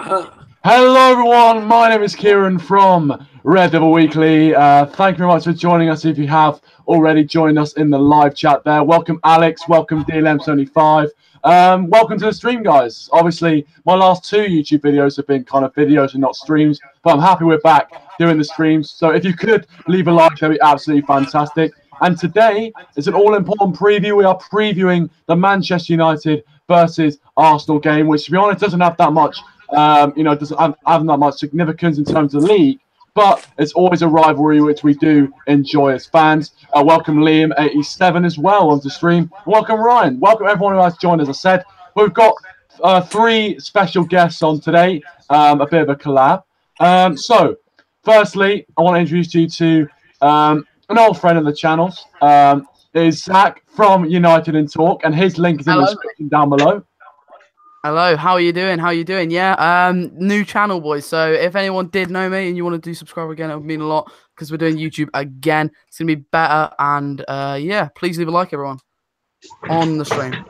Hello everyone, my name is Kieran from RedDevilWeekly. Thank you very much for joining us if you have already joined us in the live chat there. Welcome Alex, welcome DLM75. Welcome to the stream, guys. Obviously, my last two YouTube videos have been kind of videos and not streams, but I'm happy we're back doing the streams. So if you could leave a like, that'd be absolutely fantastic. And today is an all-important preview. We are previewing the Manchester United versus Arsenal game, which, to be honest, doesn't have that much doesn't have that much significance in terms of the league, but it's always a rivalry which we do enjoy as fans. Welcome Liam87 as well onto stream. Welcome Ryan. Welcome everyone who has joined. As I said, we've got three special guests on today, a bit of a collab. So, firstly, I want to introduce you to an old friend of the channels. Is Zach from United in Talk, and his link is in the description down below. Hello, how are you doing? Yeah, new channel, boys. So if anyone did know me and you want to do subscribe again, it would mean a lot because we're doing YouTube again. It's going to be better. And yeah, please leave a like, everyone, on the stream.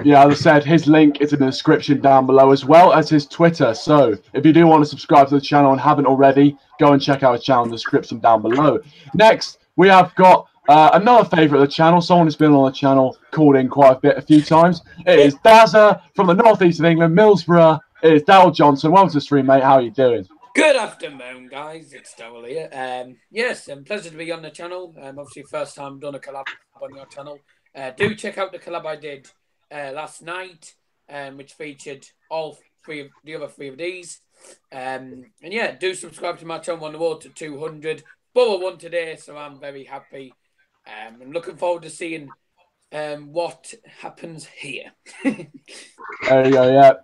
Yeah, as I said, his link is in the description down below as well as his Twitter. So if you do want to subscribe to the channel and haven't already, go and check out his channel in the description down below. Next, we have got another favourite of the channel, someone who's been on the channel, called in quite a few times. It is Dazza from the northeast of England, Middlesbrough. It is Dowell Johnson. Welcome to the stream, mate. How are you doing? Good afternoon, guys. It's Dowell here. Yes, pleasure to be on the channel. Obviously, first time done a collab on your channel. Do check out the collab I did last night, which featured all the other three of these. And yeah, do subscribe to my channel on the road to 200. But I won today, so I'm very happy. I'm looking forward to seeing what happens here. There you go, yeah.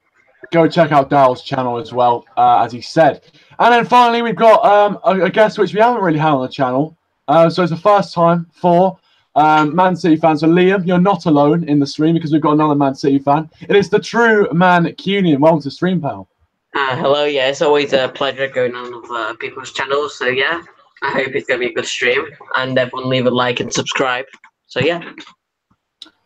Go check out Dowell's channel as well, as he said. And then finally, we've got a guest which we haven't really had on the channel. So it's the first time for Man City fans. So Liam, you're not alone in the stream because we've got another Man City fan. It is the true man, Cunian. Welcome to the stream, pal. Hello, yeah, it's always a pleasure going on with people's channels. So yeah, I hope it's going to be a good stream, and everyone leave a like and subscribe. So yeah.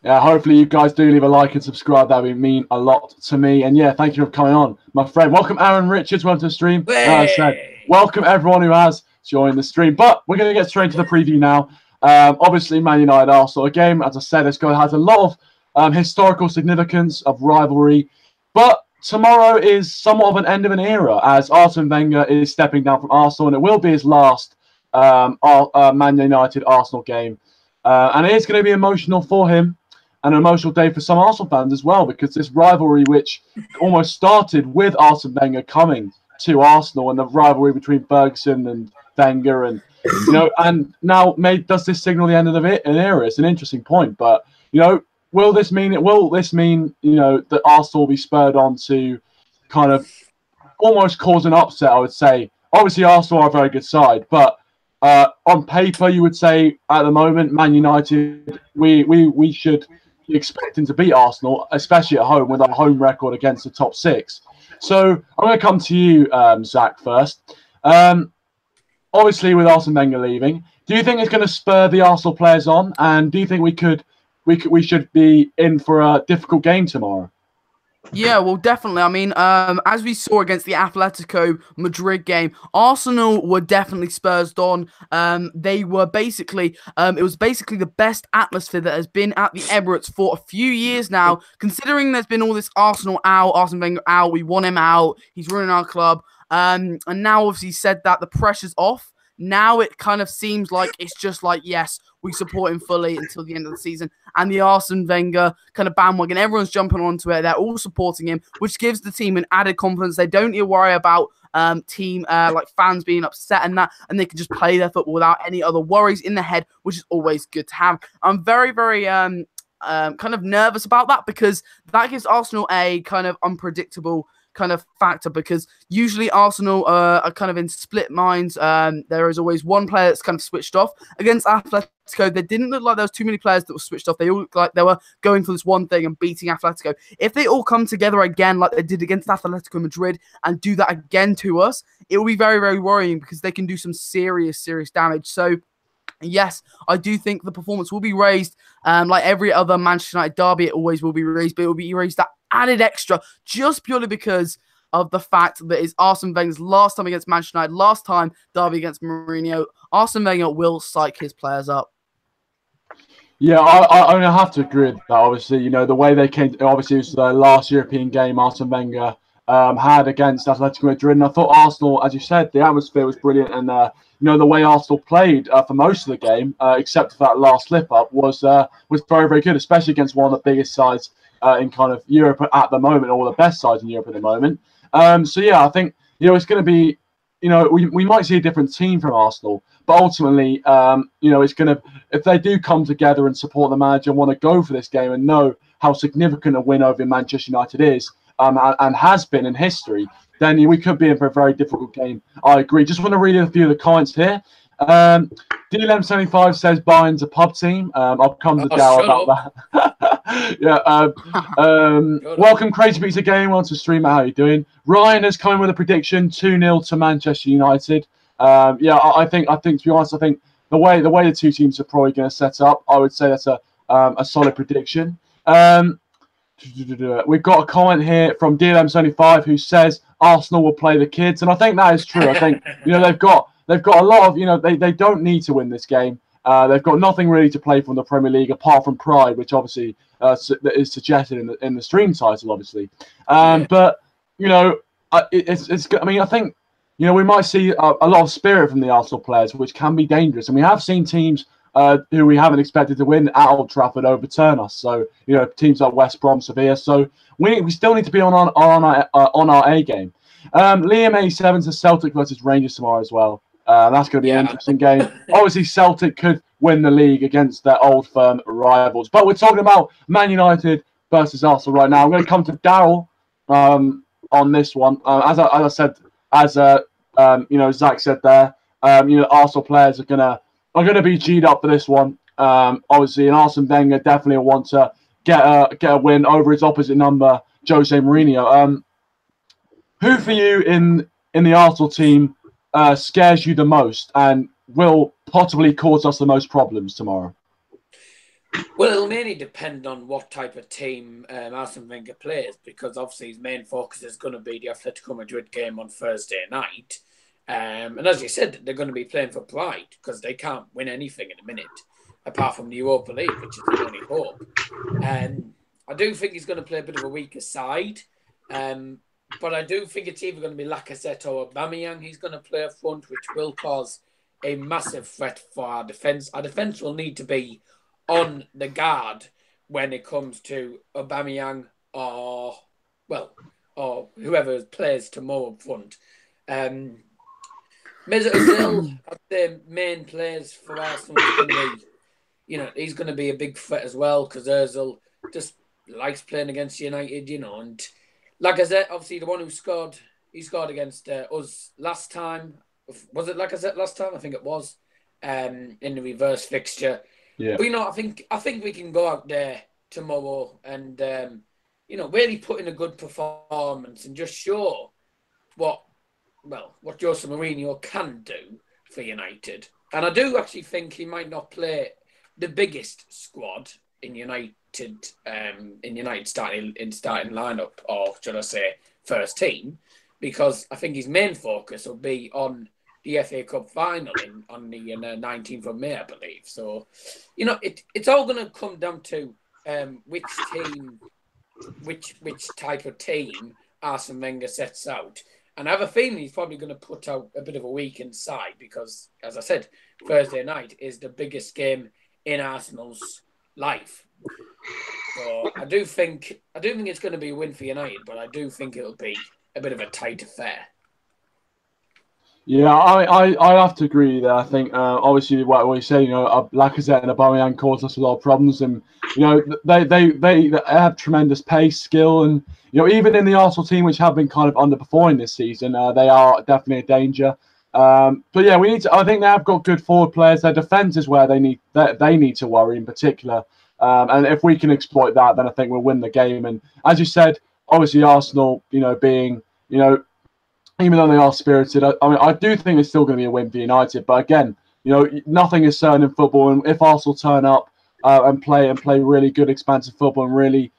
Yeah, hopefully you guys do leave a like and subscribe. That would mean a lot to me. And yeah, thank you for coming on, my friend. Welcome Aaron Richards, welcome to the stream. As I said, welcome everyone who has joined the stream. But we're going to get straight into the preview now. Obviously, Man United Arsenal, a game, as I said, has a lot of historical significance of rivalry. But tomorrow is somewhat of an end of an era, as Arsene Wenger is stepping down from Arsenal, and it will be his last Man United Arsenal game. And it is going to be emotional for him, and an emotional day for some Arsenal fans as well, because this rivalry, which almost started with Arsene Wenger coming to Arsenal, and the rivalry between Ferguson and Wenger, and and now does this signal the end of an era? It's an interesting point, but will this mean that Arsenal will be spurred on to kind of almost cause an upset? I would say. Obviously, Arsenal are a very good side, but on paper, you would say at the moment, Man United, we should be expecting to beat Arsenal, especially at home with our home record against the top six. So I'm going to come to you, Zach, first. Obviously, with Arsene Wenger leaving, do you think it's going to spur the Arsenal players on? And do you think we should be in for a difficult game tomorrow? Yeah, well, definitely. I mean, as we saw against the Atletico Madrid game, Arsenal were definitely spurred on. They were basically, it was basically the best atmosphere that has been at the Emirates for a few years now. Considering there's been all this Arsene Wenger out, we want him out, he's running our club. And now, obviously, he said that the pressure's off. Now it kind of seems like it's just like, yes, we support him fully until the end of the season. And the Arsene Wenger kind of bandwagon, everyone's jumping onto it. They're all supporting him, which gives the team an added confidence. They don't need to worry about like fans being upset and that, and they can just play their football without any other worries in their head, which is always good to have. I'm very, very kind of nervous about that, because that gives Arsenal a kind of unpredictable kind of factor, because usually Arsenal are kind of in split minds. There is always one player that's kind of switched off. Against Atletico, there didn't look like there was too many players that were switched off. They all looked like they were going for this one thing and beating Atletico. If they all come together again like they did against Atletico Madrid and do that again to us, it will be very, very worrying, because they can do some serious damage. So yes, I do think the performance will be raised. Like every other Manchester United derby, it always will be raised, but it will be raised that added extra, just purely because of the fact that it's Arsene Wenger's last time against Manchester United, last time derby against Mourinho. Arsene Wenger will psych his players up. Yeah, I have to agree with that. Obviously, you know, the way they came, obviously, it was the last European game Arsene Wenger had against Atletico Madrid. And I thought Arsenal, as you said, the atmosphere was brilliant. And, you know, the way Arsenal played for most of the game, except for that last slip-up, was very, very good, especially against one of the biggest sides in kind of Europe at the moment, or the best sides in Europe at the moment. So, yeah, I think, you know, it's going to be, you know, we might see a different team from Arsenal. But ultimately, you know, it's going to, if they do come together and support the manager and want to go for this game and know how significant a win over Manchester United is and has been in history, then we could be in for a very difficult game. I agree. Just want to read a few of the comments here. DLM75 says Bayern's a pub team. I'll come to Dow about that. Yeah. Welcome, Crazy Pizza Game. Want to stream? How are you doing? Ryan has come in with a prediction: 2-0 to Manchester United. Yeah, I think to be honest, I think the way the two teams are probably going to set up, I would say that's a solid prediction. We've got a comment here from DLM75 who says Arsenal will play the kids, and I think that is true. I think, you know, they've got a lot of, you know, they don't need to win this game. They've got nothing really to play from the Premier League apart from pride, which obviously is suggested in the stream title, obviously. But you know, it's I mean, I think, you know, we might see a lot of spirit from the Arsenal players, which can be dangerous. And we have seen teams who we haven't expected to win at Old Trafford overturn us. So, you know, teams like West Brom, Sevilla. So we still need to be on our A game. Liam A7 says Celtic versus Rangers tomorrow as well. That's going to be an interesting game. Obviously, Celtic could win the league against their old firm rivals. But we're talking about Man United versus Arsenal right now. I'm going to come to Daryl on this one. As I said, you know, Zach said there, you know, Arsenal players are gonna be G'd up for this one. Obviously, and Arsene Wenger definitely will want to get a win over his opposite number, Jose Mourinho. Who for you in the Arsenal team scares you the most and will possibly cause us the most problems tomorrow? Well, it'll mainly depend on what type of team Arsene Wenger plays, because obviously his main focus is going to be the Atletico Madrid game on Thursday night. And as you said, they're going to be playing for pride because they can't win anything in a minute, apart from the Europa League, which is the only hope. And I do think he's going to play a bit of a weaker side. But I do think it's either going to be Lacazette or Aubameyang he's going to play up front, which will cause a massive threat for our defence. Our defence will need to be on the guard when it comes to Aubameyang or whoever plays tomorrow up front. Mesut Ozil, the main players for Arsenal, is going to be, you know, he's going to be a big threat as well, because Ozil just likes playing against United, you know. And Lacazette, obviously the one who scored, he scored against us last time. Was it Lacazette last time? I think it was, in the reverse fixture. Yeah. But, you know, I think we can go out there tomorrow and, you know, really put in a good performance and just show what Jose Mourinho can do for United. And I do actually think he might not play the biggest squad in United starting lineup, or should I say first team, because I think his main focus will be on the FA Cup final on the 19th of May, I believe. So, you know, it's all going to come down to which type of team Arsene Wenger sets out. And I have a feeling he's probably going to put out a bit of a weakened side because, as I said, Thursday night is the biggest game in Arsenal's life. So I do think it's going to be a win for United, but I do think it'll be a bit of a tight affair. Yeah, I have to agree there. I think obviously what we say, you know, Lacazette and Aubameyang caused us a lot of problems, and you know they have tremendous pace, skill, and you know even in the Arsenal team, which have been kind of underperforming this season, they are definitely a danger. But yeah, we need to. I think they have got good forward players. Their defense is where they need to worry in particular. And if we can exploit that, then I think we'll win the game. And as you said, obviously Arsenal, you know, being, you know, even though they are spirited, I mean, I do think it's still going to be a win for United. But again, you know, nothing is certain in football. And if Arsenal turn up and play really good, expansive football and really,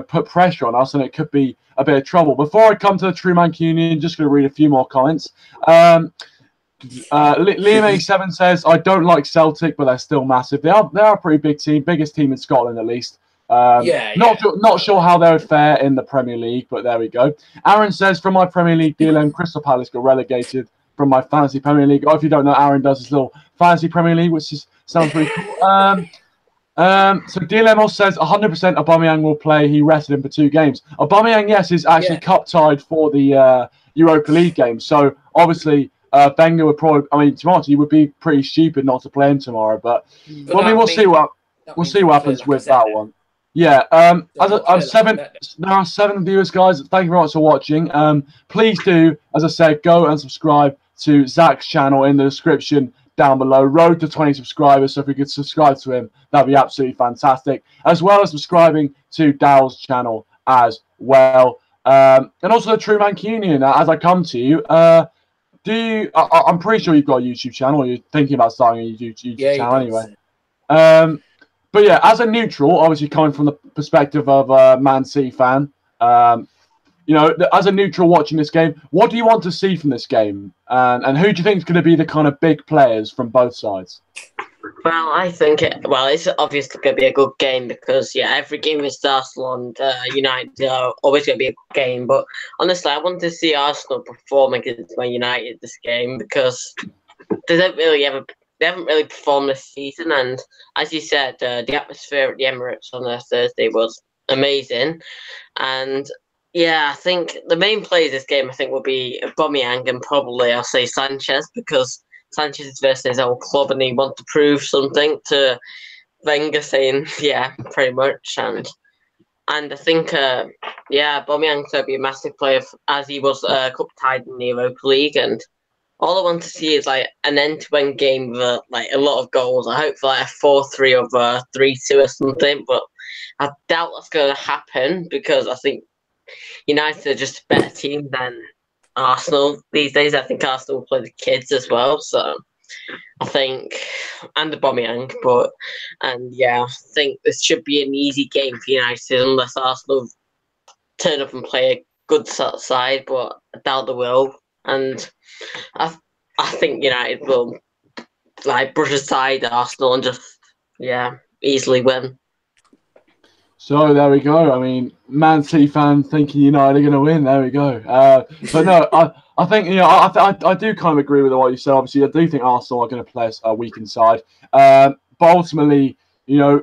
put pressure on us, and it could be a bit of trouble. Before I come to the True Man Communion, just going to read a few more comments. Liam87 says, I don't like Celtic, but they're still massive. They are a pretty big team, biggest team in Scotland at least. Not sure how they would fare in the Premier League, but there we go. Aaron says, from my Premier League DLM, Crystal Palace got relegated from my fantasy Premier League. If you don't know, Aaron does his little fantasy Premier League, which sounds really cool. So DLM says 100% Aubameyang will play. He rested him for 2 games. Aubameyang, yes, is actually cup tied for the Europa League game. So obviously, Wenger would probably. I mean, tomorrow he would be pretty stupid not to play him tomorrow. But we'll see what happens with that one. Yeah. There are 7 viewers, guys. Thank you very much for watching. Please do, as I said, go and subscribe to Zach's channel in the description down below. Road to 20 subscribers. So if you could subscribe to him, that'd be absolutely fantastic. As well as subscribing to Dow's channel as well. And also the True Man Communion. As I come to you, I'm pretty sure you've got a YouTube channel. Or you're thinking about starting a YouTube channel anyway. But yeah, as a neutral, obviously coming from the perspective of a Man City fan, as a neutral watching this game, what do you want to see from this game? And who do you think is going to be the kind of big players from both sides? Well, I think it's obviously going to be a good game because, every game is Arsenal and United are always going to be a good game. But honestly, I want to see Arsenal perform against Man United this game because they haven't really performed this season. And as you said, the atmosphere at the Emirates on Thursday was amazing. And I think the main players this game, I think, will be Aubameyang and probably I'll say Sanchez because Sanchez is versus his old club and he wants to prove something to Wenger, saying, pretty much. And I think, Aubameyang's going to be a massive player as he was cup tied in the Europa League. And all I want to see is like an end-to-end game with a lot of goals. I hope for a 4-3 or 3-2 or something, but I doubt that's going to happen because I think United are just a better team than Arsenal these days. I think Arsenal will play the kids as well, so I think, and Aubameyang, I think this should be an easy game for United unless Arsenal turn up and play a good side, but I doubt they will. And I think United will brush aside Arsenal and just easily win. So there we go. I mean, Man City fan thinking United are going to win. There we go. But no, I think I do kind of agree with what you said. Obviously, I do think Arsenal are going to play a weakened side. But ultimately, I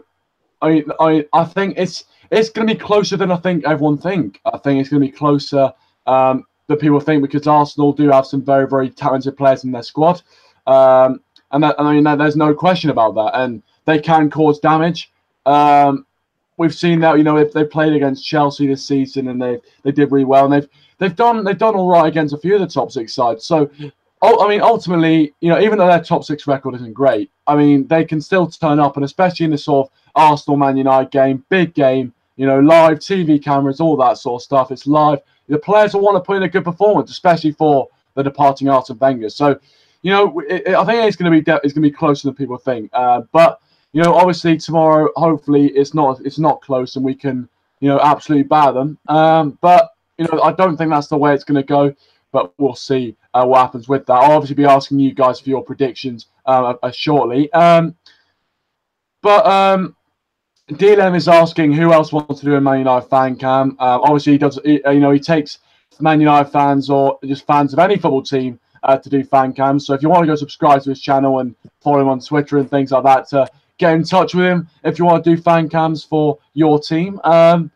think it's going to be closer than I think everyone think. I think it's going to be closer than people think because Arsenal do have some very, very talented players in their squad. And there's no question about that. And they can cause damage. We've seen that, if they played against Chelsea this season and they did really well, and they've done all right against a few of the top 6 sides. So, ultimately, even though their top 6 record isn't great, they can still turn up, and especially in the sort of Arsenal Man United game, big game, live TV cameras, all that sort of stuff. It's live. The players will want to put in a good performance, especially for the departing Arsene Wenger. So, I think it's going to be closer than people think. But obviously tomorrow, hopefully it's not close and we can, absolutely batter them. But I don't think that's the way it's going to go. But we'll see what happens with that. I'll obviously be asking you guys for your predictions shortly. DLM is asking who else wants to do a Man United fan cam. Obviously he does. He takes Man United fans or just fans of any football team to do fan cams. So if you want to go subscribe to his channel and follow him on Twitter and things like that to get in touch with him if you want to do fan cams for your team. I've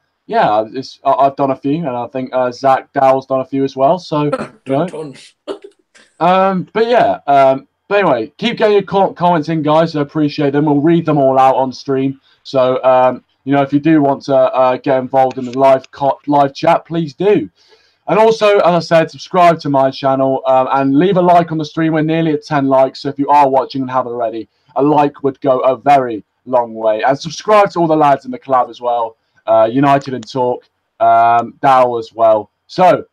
done a few, and I think Zach Dowell's done a few as well. So, but anyway, keep getting your comments in, guys. I appreciate them. We'll read them all out on stream. So, if you do want to get involved in the live chat, please do. And also, as I said, subscribe to my channel and leave a like on the stream. We're nearly at 10 likes. So if you are watching and haven't already, a like would go a very long way. And subscribe to all the lads in the collab as well. United and Talk, Dow as well. So,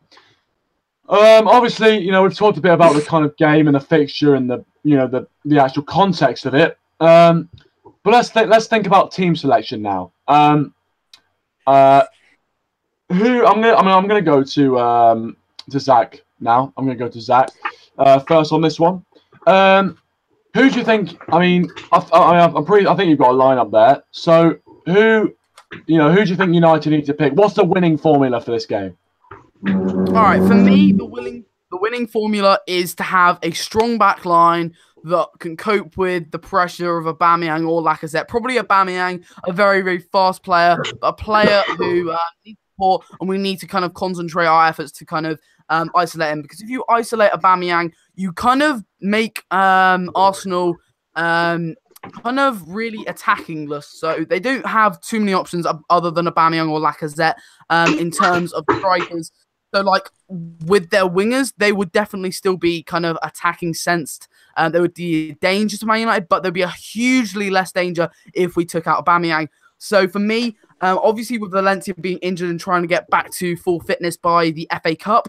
obviously, we've talked a bit about the kind of game and the fixture and the actual context of it. But let's think about team selection now. I'm gonna go to Zach now. I'm gonna go to Zach first on this one. Who do you think? I mean, I think you've got a lineup there. So who do you think United need to pick? What's the winning formula for this game? All right, for me, the winning formula is to have a strong back line that can cope with the pressure of Aubameyang or Lacazette. Probably Aubameyang, a very, very fast player, but a player who needs support, and we need to kind of concentrate our efforts to kind of isolate him. Because if you isolate Aubameyang, you kind of make Arsenal kind of really attackingless. So they don't have too many options other than Aubameyang or Lacazette in terms of strikers. So, like, with their wingers, they would definitely still be kind of attacking sensed. There would be a danger to Man United, but there'd be a hugely less danger if we took out Aubameyang. So, for me, obviously with Valencia being injured and trying to get back to full fitness by the FA Cup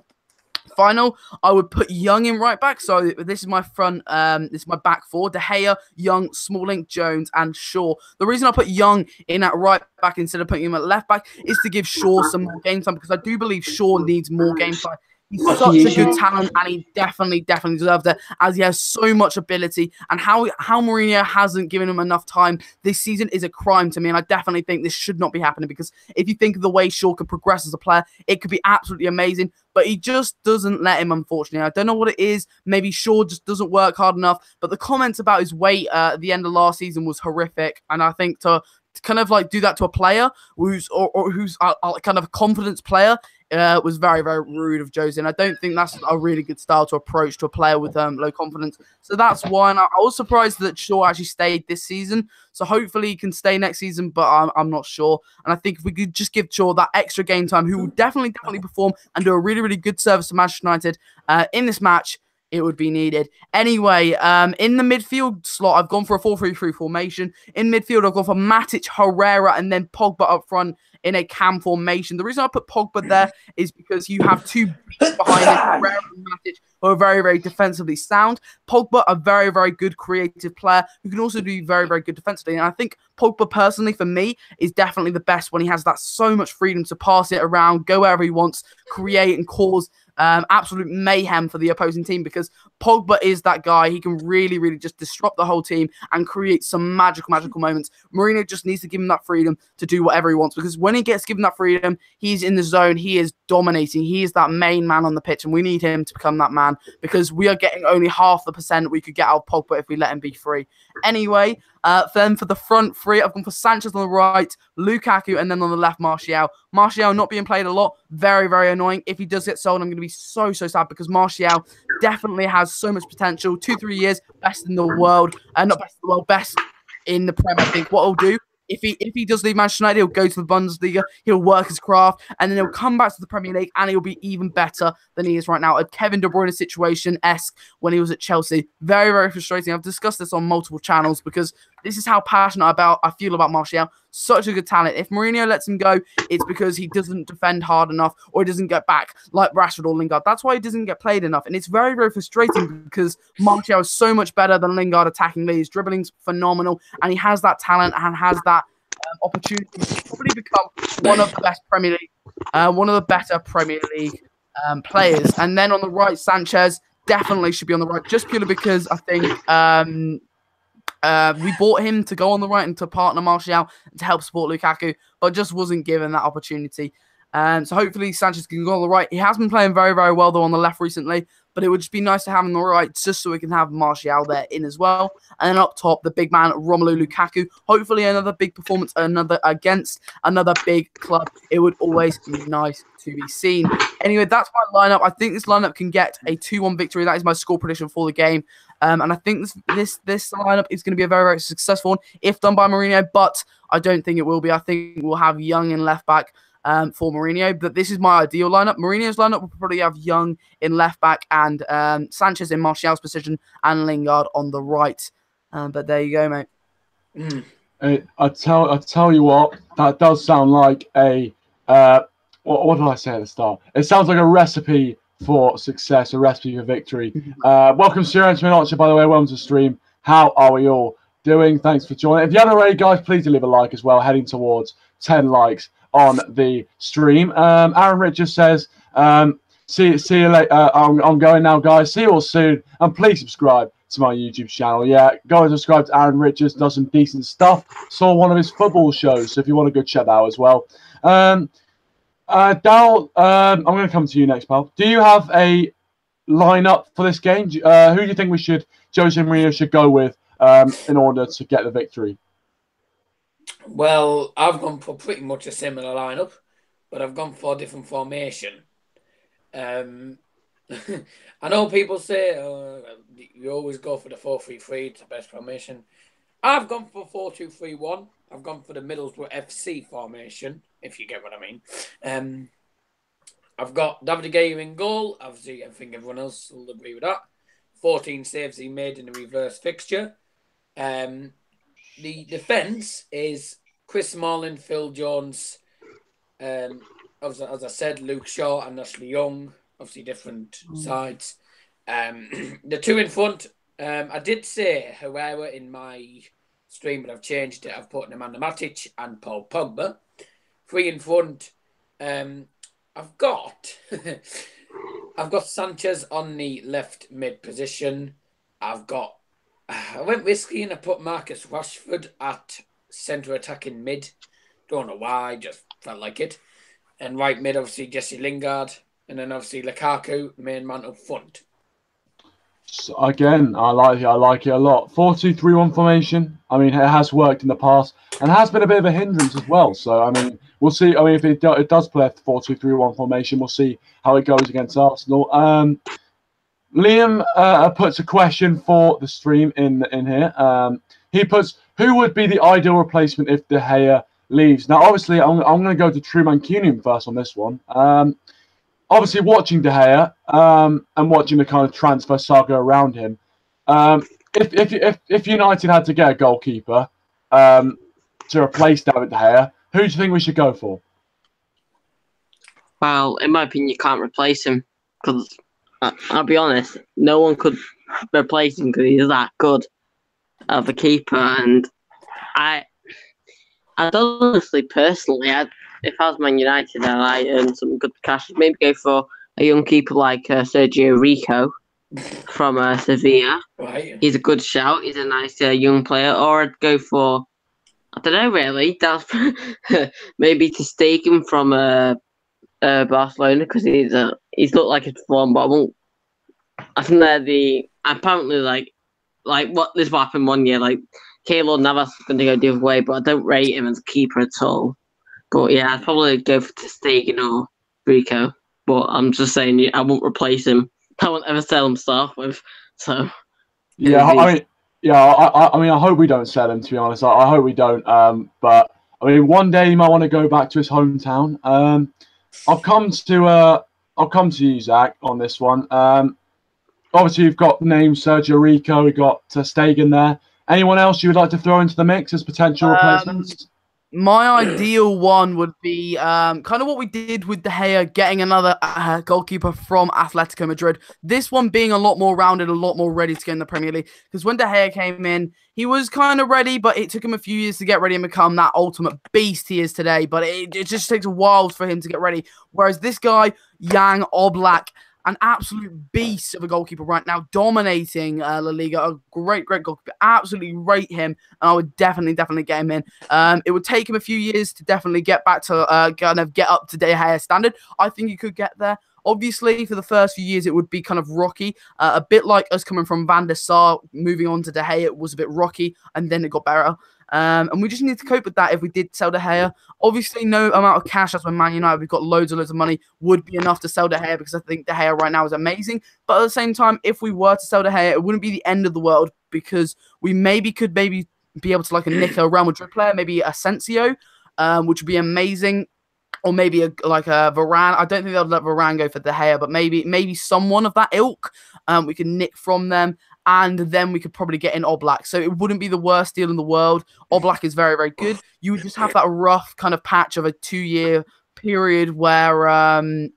final, I would put Young in right back. So this is my front, this is my back four: De Gea, Young, Smalling, Jones, and Shaw. The reason I put Young in at right back instead of putting him at left back is to give Shaw some more game time, because I do believe Shaw needs more game time. He's such a good talent, and he definitely deserves it, as he has so much ability. And how Mourinho hasn't given him enough time this season is a crime to me, and I definitely think this should not be happening, because if you think of the way Shaw could progress as a player, it could be absolutely amazing, but he just doesn't let him, unfortunately. I don't know what it is. Maybe Shaw just doesn't work hard enough, but the comments about his weight at the end of last season was horrific, and I think to kind of like do that to a player who's kind of a confidence player was very, very rude of Jose, and I don't think that's a really good style to approach to a player with low confidence. So that's why, and I was surprised that Shaw actually stayed this season. So hopefully he can stay next season, but I'm not sure. And I think if we could just give Shaw that extra game time, who will definitely perform and do a really, really good service to Manchester United in this match, it would be needed. Anyway, in the midfield slot, I've gone for a 4-3-3 formation. In midfield, I've gone for Matic, Herrera, and then Pogba up front in a cam formation. The reason I put Pogba there is because you have two beats behind it, Herrera and Matic, who are very, very defensively sound. Pogba, a very, very good creative player who can also do very, very good defensively. And I think Pogba, personally, for me, is definitely the best when he has that so much freedom to pass it around, go wherever he wants, create and cause absolute mayhem for the opposing team, because Pogba is that guy. He can really, really just disrupt the whole team and create some magical moments. Mourinho just needs to give him that freedom to do whatever he wants, because when he gets given that freedom, he's in the zone, he is dominating, he is that main man on the pitch, and we need him to become that man, because we are getting only half the percent we could get out of Pogba if we let him be free. Anyway, then for the front three, I've gone for Sanchez on the right, Lukaku, and then on the left, Martial. Martial not being played a lot, very, very annoying. If he does get sold, I'm going to be so sad, because Martial definitely has so much potential. 2-3 years, best in the world, not best in the world, best in the Prem. I think what he'll do, if he does leave Manchester United, he'll go to the Bundesliga, he'll work his craft, and then he'll come back to the Premier League, and he'll be even better than he is right now. A Kevin De Bruyne situation-esque when he was at Chelsea. Very, very frustrating. I've discussed this on multiple channels, because this is how passionate I feel about Martial. Such a good talent. If Mourinho lets him go, it's because he doesn't defend hard enough, or he doesn't get back like Rashford or Lingard. That's why he doesn't get played enough. And it's very, very frustrating, because Martial is so much better than Lingard attacking. His dribbling's phenomenal, and he has that talent and has that opportunity to probably become one of the best Premier League, one of the better Premier League players. And then on the right, Sanchez definitely should be on the right, just purely because I think we bought him to go on the right and to partner Martial to help support Lukaku, but just wasn't given that opportunity. So hopefully Sanchez can go on the right. He has been playing very, very well, though, on the left recently, but it would just be nice to have him on the right, just so we can have Martial there in as well. And then up top, the big man, Romelu Lukaku. Hopefully another big performance, against another big club. It would always be nice to be seen. Anyway, that's my lineup. I think this lineup can get a 2-1 victory. That is my score prediction for the game. And I think this lineup is going to be a very, very successful one if done by Mourinho, but I don't think it will be. I think we'll have Young in left back for Mourinho, but this is my ideal lineup. Mourinho's lineup will probably have Young in left back and Sanchez in Martial's position and Lingard on the right. But there you go, mate. I tell you what, that does sound like a what did I say at the start? It sounds like a recipe for success, a recipe for victory. Welcome, Sirius Minocha, by the way. Welcome to the stream. How are we all doing? Thanks for joining. If you haven't already, guys, please do leave a like as well. Heading towards 10 likes on the stream. Aaron Richards says, see you later. I'm going now, guys. See you all soon. And please subscribe to my YouTube channel. Yeah, go and subscribe to Aaron Richards. Does some decent stuff. Saw one of his football shows, so if you want to go check that out as well. Dal, I'm going to come to you next, pal. Do you have a lineup for this game? Who do you think Jose Mourinho should go with in order to get the victory? Well, I've gone for pretty much a similar lineup, but I've gone for a different formation. I know people say you always go for the 4-3-3, it's the best formation. I've gone for 4-2-3-1. I've gone for the Middlesbrough FC formation, if you get what I mean. I've got David De Gea in goal. Obviously, I think everyone else will agree with that. 14 saves he made in the reverse fixture. The defence is Chris Smalling, Phil Jones, as I said, Luke Shaw and Ashley Young. Obviously, different sides. The two in front, I did say Herrera in my stream, but I've changed it. I've put Nemanja Matic and Paul Pogba. 3 in front. I've got Sanchez on the left mid position. I went risky and I put Marcus Rashford at centre attacking mid. Don't know why, just felt like it. And right mid, obviously Jesse Lingard, and then obviously Lukaku, main man up front. So again, I like it a lot. 4-2-3-1 formation. I mean, it has worked in the past and has been a bit of a hindrance as well. So I mean, we'll see. I mean, if it does play a 4-2-3-1 formation, we'll see how it goes against Arsenal. Liam puts a question for the stream in here. He puts, who would be the ideal replacement if De Gea leaves? Now, obviously, I'm going to go to True Mancunian first on this one. Obviously, watching De Gea and watching the kind of transfer saga around him, if United had to get a goalkeeper to replace David De Gea, who do you think we should go for? Well, in my opinion, you can't replace him because I'll be honest, no one could replace him because he's that good of a keeper. And I don't honestly, personally, if I was Man United and I earned some good cash, I'd maybe go for a young keeper like Sergio Rico from Sevilla. Right. He's a good shout. He's a nice young player. Or I'd go for, I don't know really, maybe to stake him from Barcelona because he's looked like it's form, but I think they're apparently like what this happened one year, like Keylor Navas is going to go the other way, but I don't rate him as a keeper at all. But yeah, I'd probably go for Stegen or Rico. But I'm just saying, I won't replace him. I won't ever sell him to start with. So yeah, I mean, I hope we don't sell him. To be honest, I hope we don't. But I mean, one day he might want to go back to his hometown. I'll come to you, Zach, on this one. Obviously, you've got names Sergio Rico, we've got Stegen there. Anyone else you would like to throw into the mix as potential replacements? My ideal one would be kind of what we did with De Gea, getting another goalkeeper from Atletico Madrid. This one being a lot more rounded, a lot more ready to get in the Premier League. Because when De Gea came in, he was kind of ready, but it took him a few years to get ready and become that ultimate beast he is today. But it just takes a while for him to get ready. Whereas this guy, Jan Oblak, an absolute beast of a goalkeeper right now, dominating La Liga. A great goalkeeper. Absolutely rate him, and I would definitely get him in. It would take him a few years to definitely get back to kind of get up to De Gea standard. I think he could get there. Obviously, for the first few years, it would be kind of rocky. A bit like us coming from Van der Sar, moving on to De Gea, it was a bit rocky, and then it got better. And we just need to cope with that if we did sell De Gea. Obviously, no amount of cash, as when Man United, we've got loads of money, would be enough to sell De Gea because I think De Gea right now is amazing. But at the same time, if we were to sell De Gea, it wouldn't be the end of the world because we could be able to nick a Real Madrid player, maybe Asensio, which would be amazing. Or maybe a Varane. I don't think they'll let Varane go for De Gea, but maybe someone of that ilk we can nick from them. And then we could probably get in Oblak. So it wouldn't be the worst deal in the world. Oblak is very, very good. You would just have that rough kind of patch of a 2-year period where kind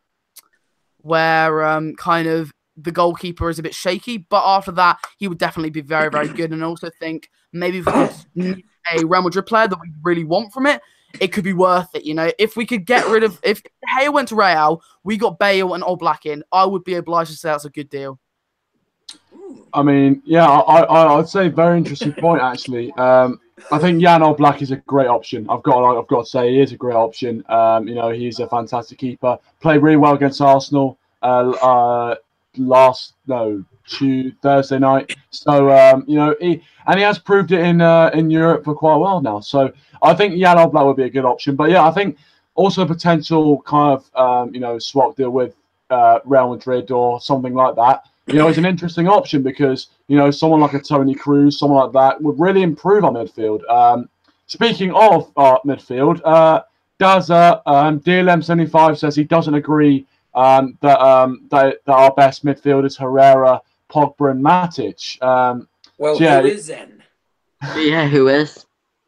of the goalkeeper is a bit shaky. But after that, he would definitely be very, very good. And I also think maybe if we could nick a Real Madrid player that we really want from it, it could be worth it. You know, if we could get rid of, if De Gea went to Real, we got Bale and Oblak in, I would be obliged to say that's a good deal. I mean, yeah, I'd say very interesting point actually. I think Jan Oblak is a great option. I've got to say he is a great option. You know, he's a fantastic keeper. Played really well against Arsenal Thursday night. So you know, he has proved it in Europe for quite a while now. So I think Jan Oblak would be a good option. But yeah, I think also a potential kind of you know, swap deal with Real Madrid or something like that. You know, it's an interesting option because, you know, someone like a Toni Kroos, someone like that would really improve our midfield. Speaking of our midfield, Daza, DLM75 says he doesn't agree that our best midfield is Herrera, Pogba and Matic. Well, so yeah, who is then? Yeah, who is?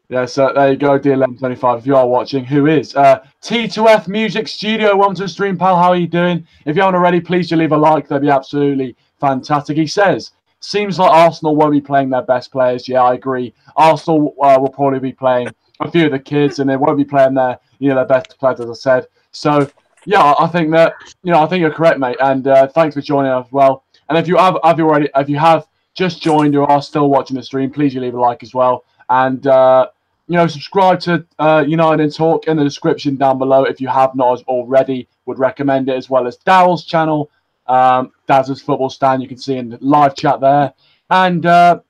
Yeah, so there you go, DLM25. If you are watching, who is? T2F Music Studio, welcome to the stream, pal. How are you doing? If you haven't already, please do leave a like. That'd be absolutely fantastic. He says, seems like Arsenal won't be playing their best players. Yeah, I agree. Arsenal will probably be playing a few of the kids, and they won't be playing their, you know, their best players, as I said. So, yeah, I think that, you know, I think you're correct, mate. And thanks for joining us as well. And if you have just joined or are still watching the stream, please do leave a like as well. And you know, subscribe to United Talk in the description down below if you have not already. Would recommend it, as well as Daryl's channel, Daz's Football Stand. You can see in the live chat there, and the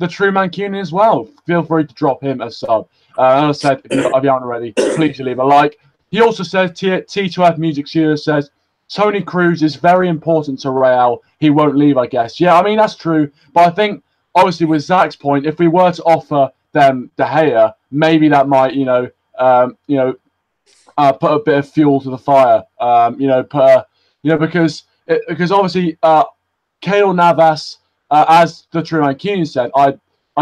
True Mancunian as well. Feel free to drop him a sub. As I said, if you haven't already, please leave a like. He also says T2F Music Studio says Toni Kroos is very important to Real. He won't leave, I guess. Yeah, I mean that's true, but I think obviously with Zach's point, if we were to offer them De Gea, maybe that might, put a bit of fuel to the fire. Because obviously, Keylor Navas, as the True Mancunian said, I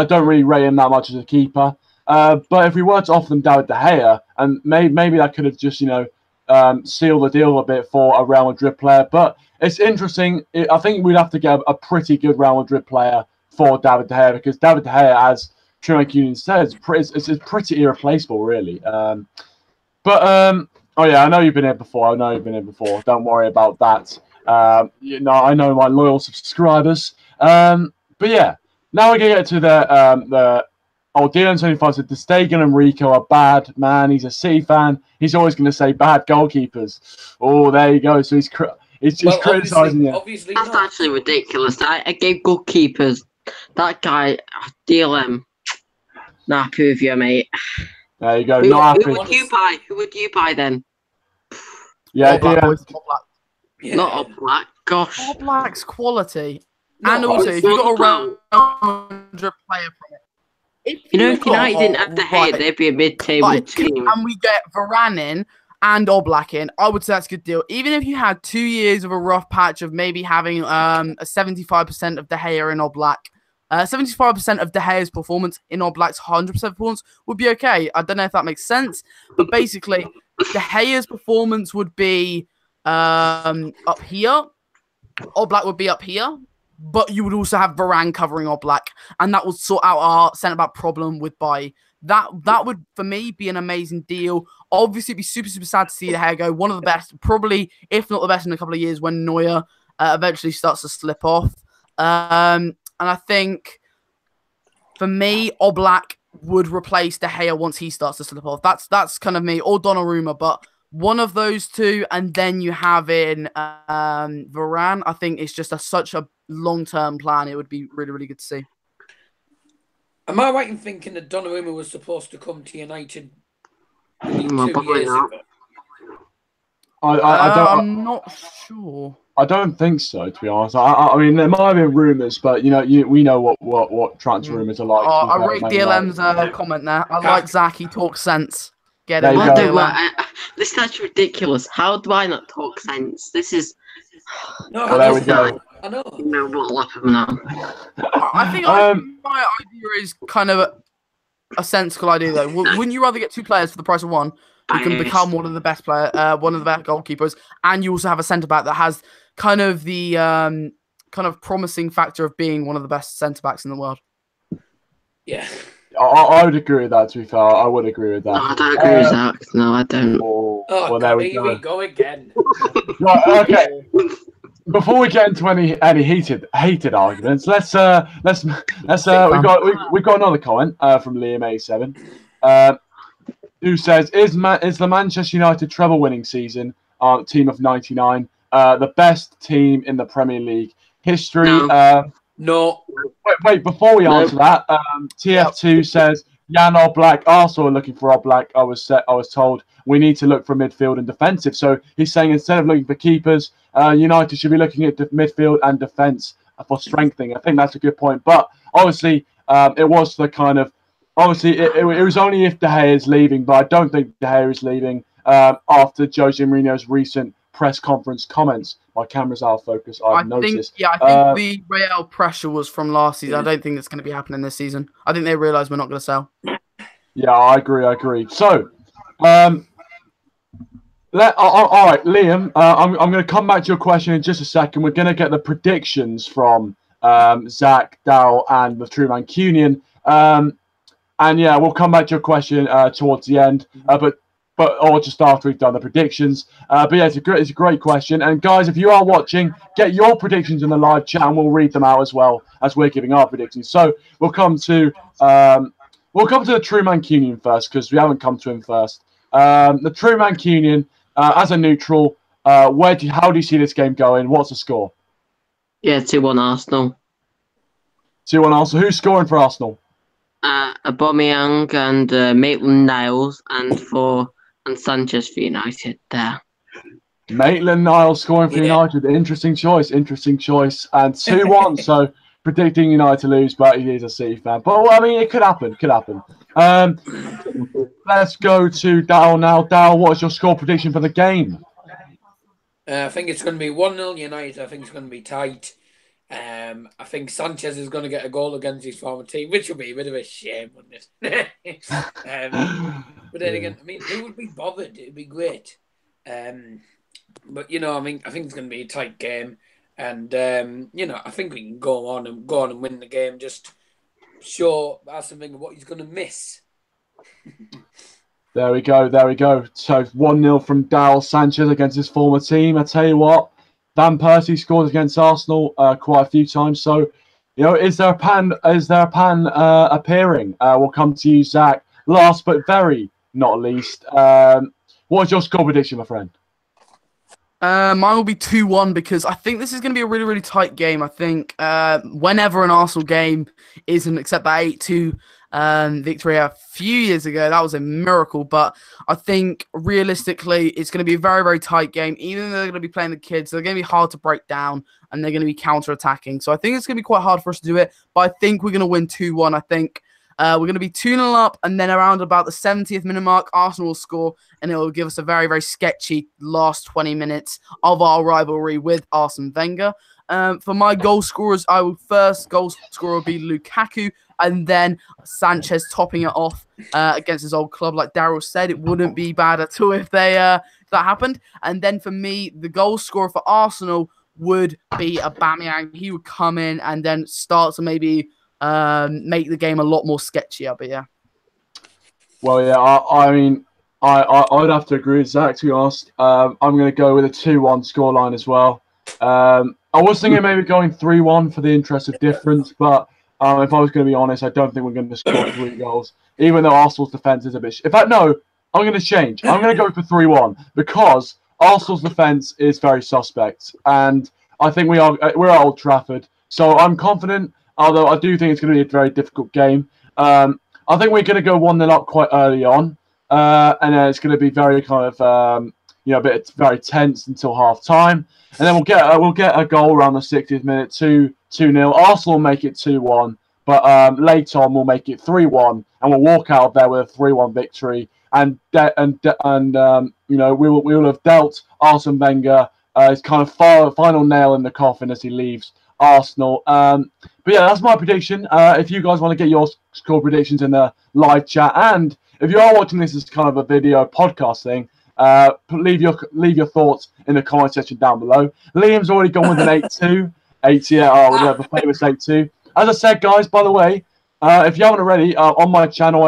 don't really rate him that much as a keeper. But if we were to offer them David De Gea, and maybe that could have just, sealed the deal a bit for a Real Madrid player. But it's interesting. I think we'd have to get a pretty good Real Madrid player for David De Gea, because David De Gea, as True Mancunian says, it's pretty irreplaceable, really. Oh yeah, I know you've been here before. Don't worry about that. I know my loyal subscribers. But yeah, now we're gonna get to the Dylan25 said, De Stegen and Rico are bad, man. He's a City fan. He's always going to say bad goalkeepers. Oh, there you go. So he's criticising you. Obviously That's not. actually ridiculous. I gave goalkeepers. That guy, DLM. Nah, prove you, mate. There you go. Who Not would you buy? Who would you buy then? Yeah, Not Oblak. Gosh. Oblak's quality. No, and also, if you got a Real Madrid player from it. If United didn't have De Gea, they'd be a mid-table team. And we get Varane in and Oblak in, I would say that's a good deal. Even if you had 2 years of a rough patch of maybe having a 75% of De Gea in Oblak, 75% of De Gea's performance in Oblak's 100% performance would be okay. I don't know if that makes sense, but basically, De Gea's performance would be up here. Oblak would be up here. But you would also have Varane covering Oblak, and that would sort out our centre-back problem with Bailly. That would, for me, be an amazing deal. Obviously, it'd be super, super sad to see De Gea go. One of the best, probably, if not the best in a couple of years when Neuer eventually starts to slip off. And I think, for me, Oblak would replace De Gea once he starts to slip off. That's kind of me, or Donnarumma, but one of those two, and then you have in Varane. I think it's just such a long-term plan. It would be really, really good to see. Am I right in thinking that Donnarumma was supposed to come to United 2 years ago? I'm not sure. I don't think so, to be honest. I mean, there might have been rumours, but we know what transfer rumours are like. I rate DLM's comment there. I like Zach. He talks sense. Get it? This is actually ridiculous. How do I not talk sense? This is. No, well, there we go. I know. No, what'll happen now? I think my idea is kind of a sensible idea, though. Wouldn't you rather get 2 players for the price of one who can become one of the best goalkeepers, and you also have a centre back that has kind of the kind of promising factor of being one of the best centre backs in the world? Yeah. I would agree with that, to be fair. I would agree with that. No, I don't agree with Zach. No, I don't. Oh, well, God, there we here go. we go again. Right, okay. Before we get into any hated arguments, we've got another comment from Liam87, who says, is the Manchester United treble winning season, team of '99, the best team in the Premier League history? No. No. Wait, before we answer that, TF2 says Jan Oblak, Arsenal are looking for Oblak. I was told we need to look for midfield and defensive. So he's saying instead of looking for keepers, United should be looking at midfield and defense for strengthening. I think that's a good point. But obviously, it was the kind of it was only if De Gea is leaving, but I don't think De Gea is leaving after Jose Mourinho's recent press conference comments. My camera's out of focus. I've noticed. I think the Real pressure was from last season. I don't think it's going to be happening this season. I think they realise we're not going to sell. Yeah, I agree. So, all right, Liam. I'm going to come back to your question in just a second. We're going to get the predictions from Zach, Dal, and the True Mancunian. And yeah, we'll come back to your question towards the end. Or just after we've done the predictions. But yeah, it's a great question. And guys, if you are watching, get your predictions in the live chat, and we'll read them out as well as we're giving our predictions. So we'll come to the True Mancunian first, because we haven't come to him first. The True Mancunian, as a neutral, how do you see this game going? What's the score? Yeah, 2-1 Arsenal. 2-1 Arsenal. Who's scoring for Arsenal? Aubameyang and Maitland-Niles, and Sanchez for United there. Maitland-Niles scoring for United. Interesting choice. And 2-1. So predicting United to lose, but he is a City fan. But well, I mean, it could happen. Let's go to Dal now. Dal, what is your score prediction for the game? I think it's going to be 1-0 United. I think it's going to be tight. I think Sanchez is going to get a goal against his former team, which will be a bit of a shame, wouldn't it? But then again, I mean, who would be bothered? It'd be great. But I mean, I think it's going to be a tight game, and I think we can go on and win the game. Just show Arsene Wenger what he's going to miss. There we go. So 1-0 from Dal Sanchez against his former team. I tell you what. Van Persie scored against Arsenal quite a few times. So, is there a pan appearing? We'll come to you, Zach. Last but very not least, what's your score prediction, my friend? Mine will be 2-1 because I think this is going to be a really, really tight game. I think whenever an Arsenal game isn't, except that 8-2 victory a few years ago, that was a miracle. But I think realistically, it's going to be a very, very tight game. Even though they're going to be playing the kids, they're going to be hard to break down, and they're going to be counter-attacking. So I think it's going to be quite hard for us to do it. But I think we're going to win 2-1. I think we're going to be 2-0 up, and then around about the 70th minute mark, Arsenal will score, and it will give us a very, very sketchy last 20 minutes of our rivalry with Arsene Wenger. For my goal scorers, first goal scorer will be Lukaku, and then Sanchez topping it off against his old club. Like Daryl said, it wouldn't be bad at all if that happened. And then for me, the goal scorer for Arsenal would be Aubameyang. He would come in and then start to maybe make the game a lot more sketchier. But yeah. Well, yeah, I mean, I'd have to agree with Zach, to be honest. I'm going to go with a 2-1 scoreline as well. I was thinking maybe going 3-1 for the interest of difference, but if I was going to be honest, I don't think we're going to score 3 goals, even though Arsenal's defence is a bit... In fact, no, I'm going to change. I'm going to go for 3-1 because Arsenal's defence is very suspect, and I think we're at Old Trafford, so I'm confident, although I do think it's going to be a very difficult game. I think we're going to go 1-0 up quite early on, and then it's going to be very kind of... it's very tense until half time, and then we'll get a goal around the 60th minute, 2-0. Arsenal will make it 2-1, but later on we'll make it 3-1, and we'll walk out there with a 3-1 victory. And we will have dealt Arsene Wenger his kind of final nail in the coffin as he leaves Arsenal. But yeah, that's my prediction. If you guys want to get your score predictions in the live chat, and if you are watching this as kind of a video podcast thing, leave your thoughts in the comment section down below. Liam's already gone with an 8-2. The famous 8-2. As I said, guys, by the way, If you haven't already, on my channel,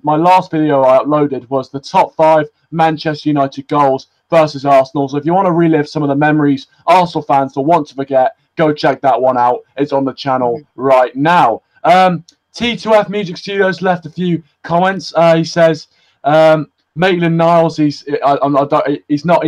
my last video I uploaded was the top 5 Manchester United goals versus Arsenal. So if you want to relive some of the memories Arsenal fans will want to forget, go check that one out. It's on the channel right now. T2F Music Studios left a few comments. He says, Maitland-Niles, he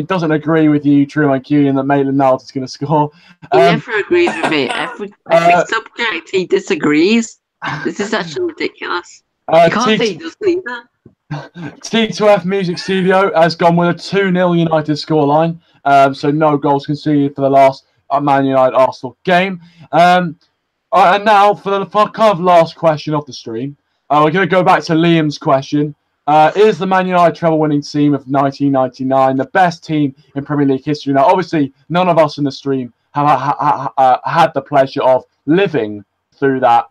doesn't agree with you, True Mancunian, that Maitland-Niles is going to score. He never agrees with me. Every subject he disagrees. This is actually ridiculous. You can't say he doesn't either. T2F Music Studio has gone with a 2-0 United scoreline. So no goals conceded for the last Man United Arsenal game. And now for the kind of last question of the stream, we're going to go back to Liam's question. Is the Man United treble-winning team of 1999 the best team in Premier League history? Now, obviously, none of us in the stream have had the pleasure of living through that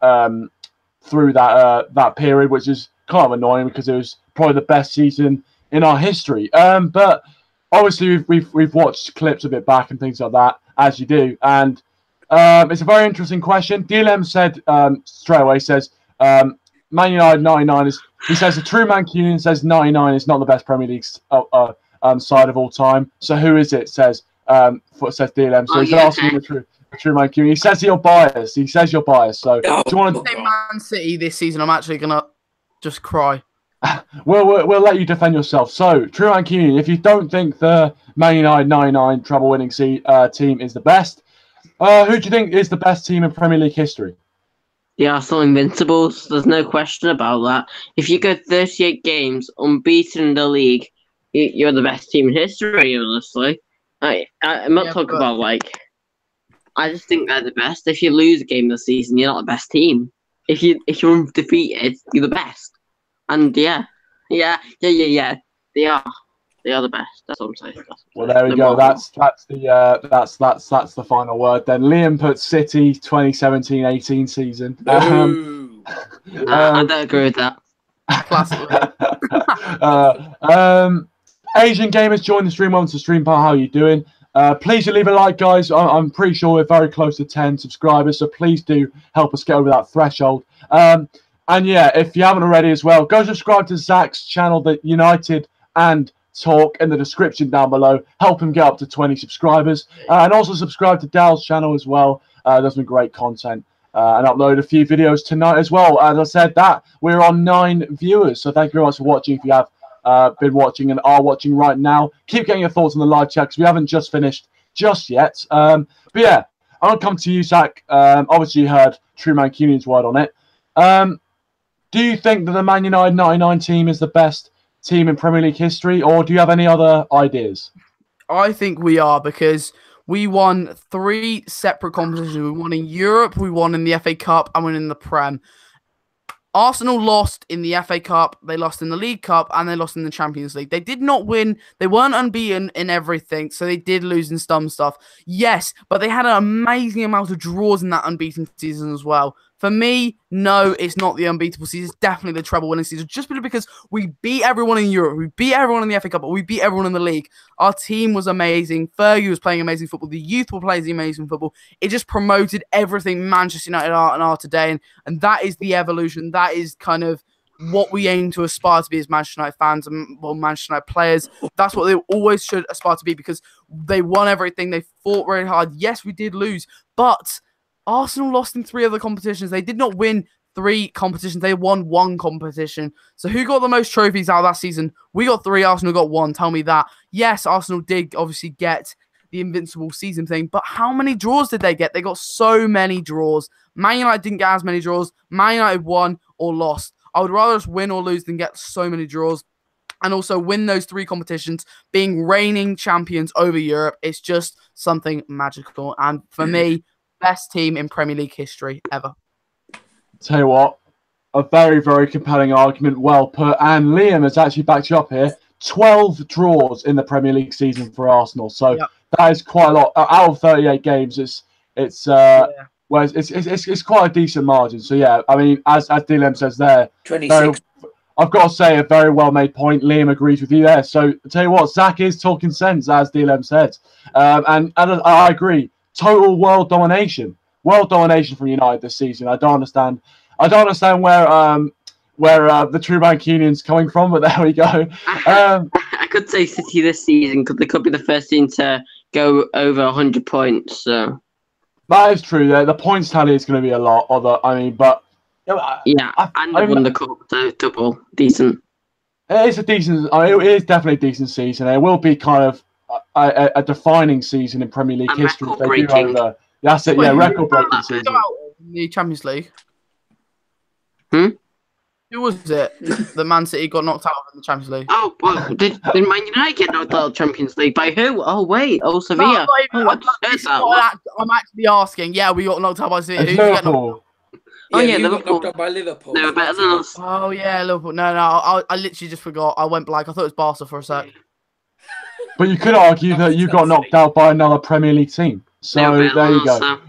that period, which is kind of annoying because it was probably the best season in our history. But obviously, we've watched clips of it back and things like that, as you do, and it's a very interesting question. DLM said straight away, says Man United 99 is. He says the true Mancunian says 99 is not the best Premier League side of all time. So who is it? Says DLM. So he's asking the true Mancunian. He says you're biased. He says you're biased. So do you want to say Man City this season? I'm actually gonna just cry. We'll let you defend yourself. So true Mancunian, if you don't think the Man United 99 treble-winning team is the best, who do you think is the best team in Premier League history? The Arsenal Invincibles. There's no question about that. If you go 38 games unbeaten in the league, you're the best team in history, honestly. I'm not talking about, like... I just think they're the best. If you lose a game this season, you're not the best team. If you're undefeated, you're the best. And they are. They are the best. That's what I'm saying. Well, there we go. That's the final word. Then Liam puts City 2017-18 season. I don't agree with that. Asian gamers join the stream. Welcome to stream part. How are you doing? Please do leave a like, guys. I'm pretty sure we're very close to 10 subscribers, so please do help us get over that threshold. And yeah, if you haven't already as well, go subscribe to Zach's channel, The United and Talk, in the description down below. Help him get up to 20 subscribers. And also subscribe to Dal's channel as well. There's some great content. And upload a few videos tonight as well. As I said, that we're on 9 viewers. So thank you very much for watching. If you have been watching and are watching right now, keep getting your thoughts on the live chat because we haven't just finished just yet. But yeah, I'll come to you, Zach. Obviously, you heard True Mancunian's word on it. Do you think that the Man United 99 team is the best team in Premier League history, or do you have any other ideas? I think we are, because we won 3 separate competitions. We won in Europe, we won in the FA Cup, and we won in the Prem. Arsenal lost in the FA Cup, they lost in the League Cup, and they lost in the Champions League. They did not win. They weren't unbeaten in everything, so they did lose in some stuff. Yes, but they had an amazing amount of draws in that unbeaten season as well. For me, no, it's not the unbeatable season. It's definitely the treble-winning season. Just because we beat everyone in Europe, we beat everyone in the FA Cup, but we beat everyone in the league. Our team was amazing. Fergie was playing amazing football. The youth were playing amazing football. It just promoted everything Manchester United are today, and that is the evolution. That is kind of what we aim to aspire to be as Manchester United fans and Manchester United players. That's what they always should aspire to be, because they won everything. They fought very hard. Yes, we did lose, but Arsenal lost in 3 other competitions. They did not win 3 competitions. They won 1 competition. So who got the most trophies out of that season? We got 3. Arsenal got 1. Tell me that. Yes, Arsenal did obviously get the invincible season thing, but how many draws did they get? They got so many draws. Man United didn't get as many draws. Man United won or lost. I would rather just win or lose than get so many draws. And also win those 3 competitions, being reigning champions over Europe. It's just something magical. And for me, best team in Premier League history ever. Tell you what, a very, very compelling argument, well put. And Liam has actually backed you up here. 12 draws in the Premier League season for Arsenal. So that is quite a lot. Out of 38 games, it's quite a decent margin. So yeah, I mean, as DLM says there, 26. I've got to say, a very well-made point. Liam agrees with you there. So I tell you what, Zach is talking sense, as DLM said. And I agree. Total world domination from United this season. I don't understand I don't understand where the true Mancunian's coming from, but there we go. I could say City this season because they could be the first team to go over 100 points. So that is true. The points tally is going to be a lot. But yeah, and they won the cup, so double decent. It is a decent. It is definitely a decent season. It will be kind of a defining season in Premier League history. If they do that's it. Yeah, record-breaking season. In the Champions League. Who was it? The Man City got knocked out in the Champions League. Oh, well, did Man United get knocked out of the Champions League? By who? Oh, wait. Oh, Sevilla. I'm actually asking. Yeah, we got knocked out by City. Who's Liverpool. Liverpool. Got knocked out by Liverpool. They were better than us. Oh, yeah, Liverpool. No, I literally just forgot. I went blank. I thought it was Barca for a sec. But you could argue that you got knocked out by another Premier League team. So there you go. So.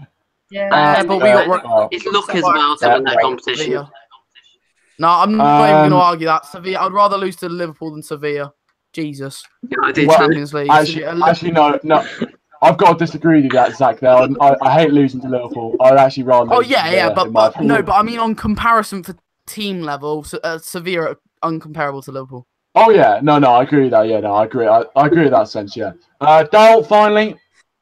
Yeah, but we got... It's luck as well to win that competition. Sevilla. No, I'm not even going to argue that. Sevilla. I'd rather lose to Liverpool than Sevilla. Jesus. Champions League. Actually, no. I've got to disagree with that, Zach. There, I hate losing to Liverpool. I'd actually rather. Oh yeah, but I mean on comparison for team level, Sevilla are uncomparable to Liverpool. Oh yeah, no, I agree with that. Yeah, no, I agree. I agree with that sense. Yeah. Dale, finally,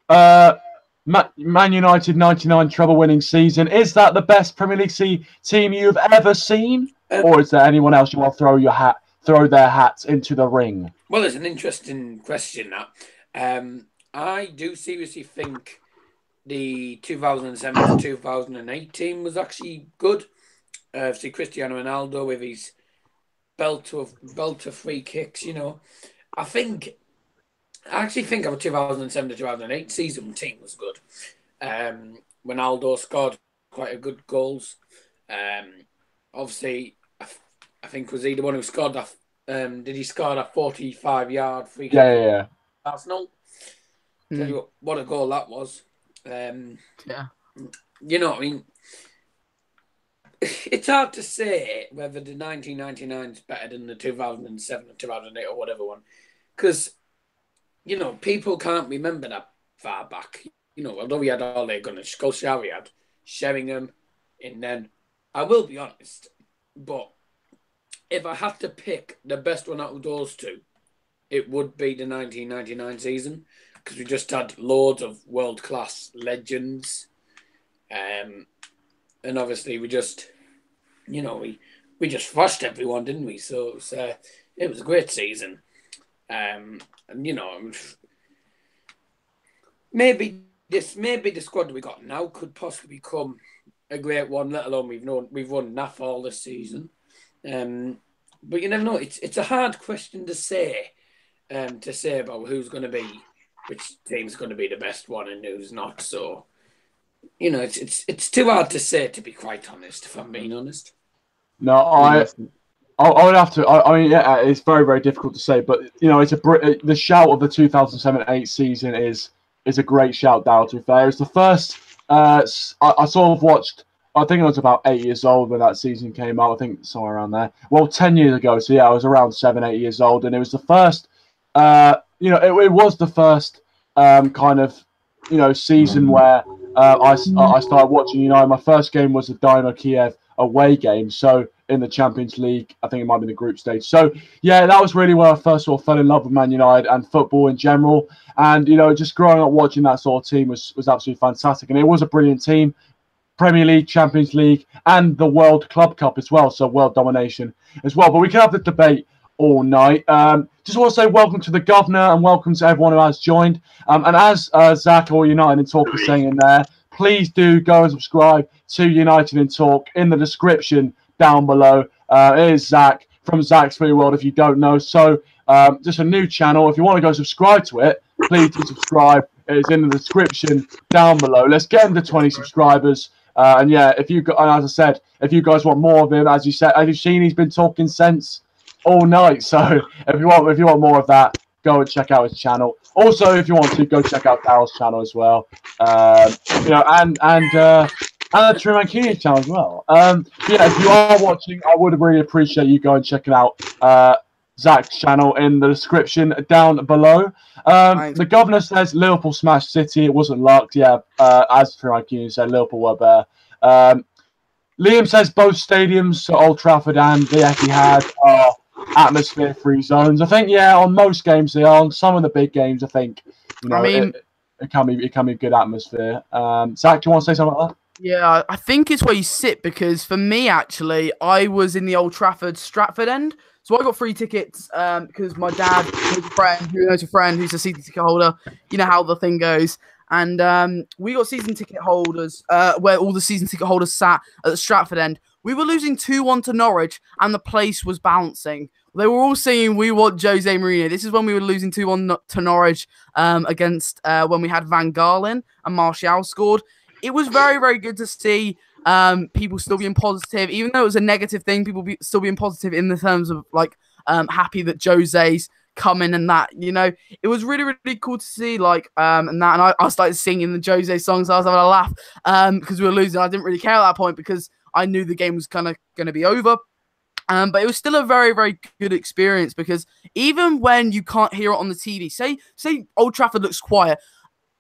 Man United 99 treble-winning season. Is that the best Premier League team you've ever seen, or is there anyone else you want to throw their hats into the ring? Well, it's an interesting question. That I do seriously think the 2007 to 2008 team was actually good. See Cristiano Ronaldo with his belt of free kicks. I actually think our 2007 to 2008 season team was good. Ronaldo scored quite a good goals. Obviously, I think was he the one who scored that? Did he score that 45-yard free kick? Yeah. Arsenal. Tell you what a goal that was. Yeah. You know what I mean? It's hard to say whether the 1999 is better than the 2007 or 2008 or whatever one. Because, people can't remember that far back. Although we had all their gunners, Solskjaer, we had Sheringham, and then I will be honest, but if I had to pick the best one out of those two, it would be the 1999 season. Because we just had loads of world-class legends. And obviously we just, we just flushed everyone, didn't we? So it was a great season. Maybe the squad we got now could possibly become a great one, let alone we've won NAF all this season. But you never know. It's a hard question to say about who's going to be, which team's going to be the best one and who's not. So, it's too hard to say, to be quite honest, if I'm being honest. No, I would have to. I mean, yeah, it's very, very difficult to say. But, it's the shout of the 2007-8 season is a great shout down, to be fair. It's the first, I sort of watched, I think I was about 8 years old when that season came out. I think somewhere around there. Well, 10 years ago. So, yeah, I was around 7, 8 years old. And it was the first... it was the first kind of, season where I started watching United. My first game was the Dynamo Kiev away game. So in the Champions League, I think it might be the group stage. So yeah, that was really where I first sort of fell in love with Man United and football in general. And just growing up watching that sort of team was absolutely fantastic. And it was a brilliant team. Premier League, Champions League, and the World Club Cup as well. So world domination as well. But we can have the debate all night. Just want to say welcome to the governor and welcome to everyone who has joined. And as Zach or United in Talk is saying in there, please do go and subscribe to United in Talk in the description down below. It is Zach from Zach's Free World if you don't know. So just a new channel. If you want to go subscribe to it, please do subscribe. It is in the description down below. Let's get into 20 subscribers. And yeah, as I said, if you guys want more of him, as you've seen, he's been talking sense all night. So if you want more of that, go and check out his channel. Also, if you want to, go check out Daryl's channel as well. And the True Mancunian channel as well. Yeah, if you are watching, I would really appreciate you going and checking out Zach's channel in the description down below. The governor says Liverpool smashed City. It wasn't luck. Yeah, as True Mancunian said, Liverpool were better. Liam says both stadiums, so Old Trafford and the Etihad, are atmosphere-free zones. I think, yeah, on most games they are. On some of the big games, I think, you know, it can be a good atmosphere. Zach, do you want to say something like that? Yeah, I think it's where you sit, because for me, actually, I was in the Old Trafford Stratford end. So I got free tickets because my dad knows a friend who's a season ticket holder. You know how the thing goes. And we got season ticket holders where all the season ticket holders sat at the Stratford end. We were losing 2-1 to Norwich, and the place was bouncing. They were all singing, "We want Jose Mourinho." This is when we were losing 2-1 to Norwich against when we had Van Gaalen and Martial scored. It was very, very good to see people still being positive, even though it was a negative thing. People still being positive in the terms of like happy that Jose's coming and that, you know, it was really, really cool to see. Like and I started singing the Jose songs. I was having a laugh because we were losing. I didn't really care at that point because I knew the game was kind of going to be over. But it was still a very, very good experience, because even when you can't hear it on the TV, say Old Trafford looks quiet,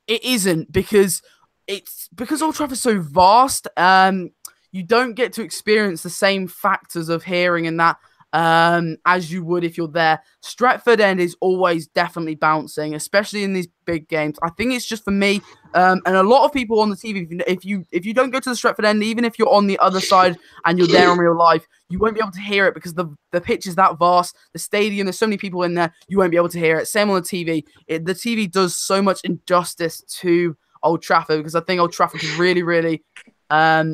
it isn't, because Old Trafford's so vast. You don't get to experience the same factors of hearing and that as you would if you're there. Stratford End is always definitely bouncing, especially in these big games. I think it's just for me, and a lot of people on the TV, if you don't go to the Stratford End, even if you're on the other side and you're there in real life, you won't be able to hear it because the pitch is that vast. The stadium, there's so many people in there, you won't be able to hear it. Same on the TV. The TV does so much injustice to Old Trafford, because I think Old Trafford can really, really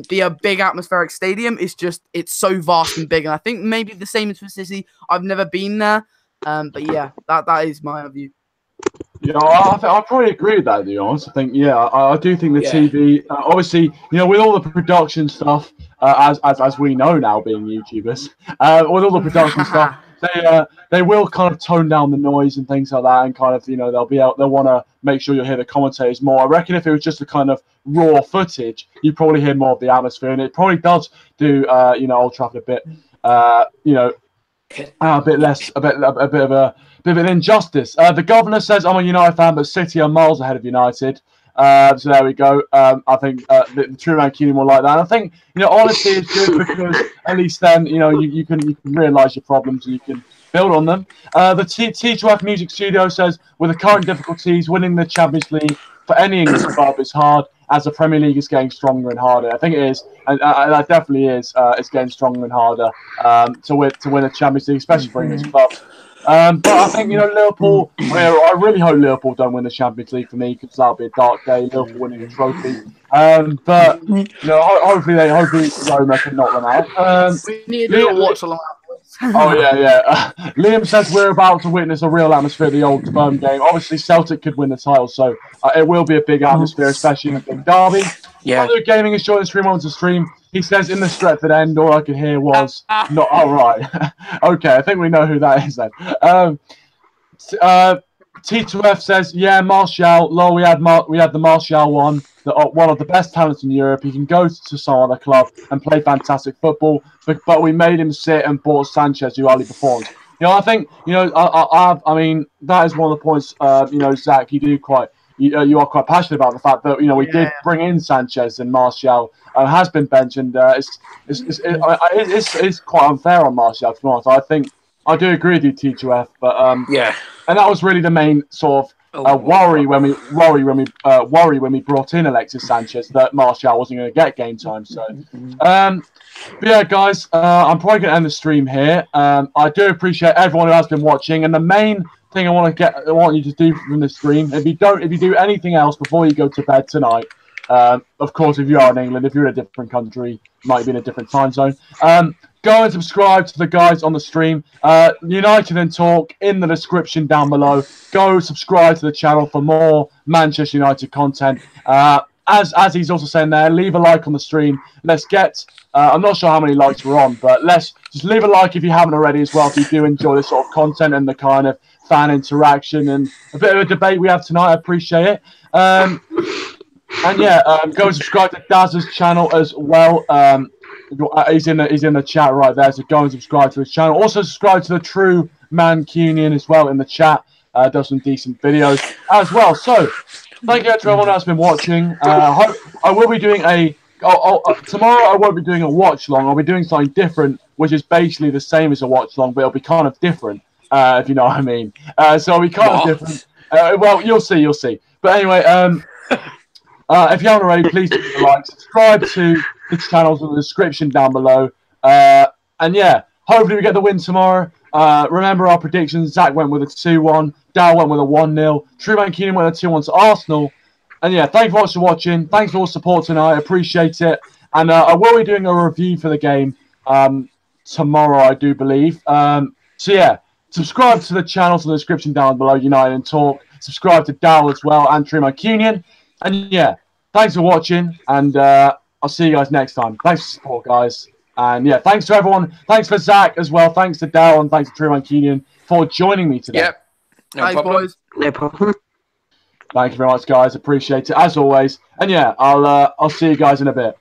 be a big atmospheric stadium. It's so vast and big, and I think maybe the same as for City. I've never been there, but yeah, that is my view. Yeah, I probably agree with that, to be honest. I think, yeah, I do think the TV, obviously, you know, with all the production stuff, as we know now, being YouTubers, with all the production stuff, they will kind of tone down the noise and things like that, and kind of, you know, they'll want to make sure you hear the commentators more. I reckon if it was just a kind of raw footage, you probably hear more of the atmosphere, and it probably does do, you know, Old Trafford a bit, you know, a bit of an injustice. The governor says, "I'm a United fan, but City are miles ahead of United." So there we go. I think the true man Keenan will like that. And I think, you know, honesty is good, because at least then, you know, you can realise your problems and you can build on them. The T2F Music Studio says, "With the current difficulties, winning the Champions League for any English club is hard, as the Premier League is getting stronger and harder." I think it is, and that definitely is. It's getting stronger and harder to win a Champions League, especially for English clubs. But I think, you know, Liverpool, I really hope Liverpool don't win the Champions League for me, because that'll be a dark day, Liverpool winning a trophy. But, you know, hopefully Roma can knock them out. We need to do a watch along. Oh, yeah. Liam says we're about to witness a real atmosphere at the Old Firm game. Obviously, Celtic could win the title, so it will be a big atmosphere, especially in a big derby. Yeah. Other Gaming is joining the stream on to stream. He says in the Stretford End, all I could hear was not. All right. Okay, I think we know who that is then. T2F says, "Yeah, Martial. Lol, we had the Martial one, one of the best talents in Europe. He can go to some other club and play fantastic football, but we made him sit and bought Sanchez, who hardly performed." You know, I think, you know, I mean, that is one of the points. You know, Zach, you are quite passionate about the fact that, you know, we did bring in Sanchez, and Martial has been benched, and it's quite unfair on Martial, to be honest. I think I do agree with you, T2F, but and that was really the main sort of worry when we brought in Alexis Sanchez, that Martial wasn't going to get game time. So, but yeah, guys, I'm probably going to end the stream here. I do appreciate everyone who has been watching, and the main thing I want you to do from the stream, if you do anything else before you go to bed tonight, of course, if you are in England, if you're in a different country, might be in a different time zone, go and subscribe to the guys on the stream. United and Talk in the description down below. Go subscribe to the channel for more Manchester United content. As he's also saying there, leave a like on the stream. Let's get, I'm not sure how many likes we're on, but let's just leave a like if you haven't already as well, if you do enjoy this sort of content and the kind of fan interaction and a bit of a debate we have tonight. I appreciate it. And yeah, go and subscribe to Daz's channel as well. He's in the chat right there, so go and subscribe to his channel. Also subscribe to the True Man Cunion as well in the chat. Does some decent videos as well. So thank you to everyone that's been watching. I will be doing a tomorrow I won't be doing a watch long. I'll be doing something different, which is basically the same as a watch long, but it'll be kind of different, if you know what I mean. So it'll be kind of different. Well, you'll see. But anyway, if you haven't already, please do like, subscribe to the channels in the description down below. And yeah, hopefully we get the win tomorrow. Remember our predictions. Zach went with a 2-1. Dal went with a 1-0. Truman Keenan went a 2-1 to Arsenal. And yeah, thanks for watching. Thanks for all the support tonight. I appreciate it. And I will be doing a review for the game tomorrow, I do believe. So yeah, subscribe to the channels in the description down below, United and Talk. Subscribe to Dal as well and Truman Keenan. And yeah, thanks for watching. And I'll see you guys next time. Thanks for support, guys. And yeah, thanks to everyone. Thanks for Zach as well. Thanks to Dal and thanks to Truman Keenan for joining me today. Yep. No problem. Boys. No problem. Thank you very much, guys. Appreciate it as always. And yeah, I'll see you guys in a bit.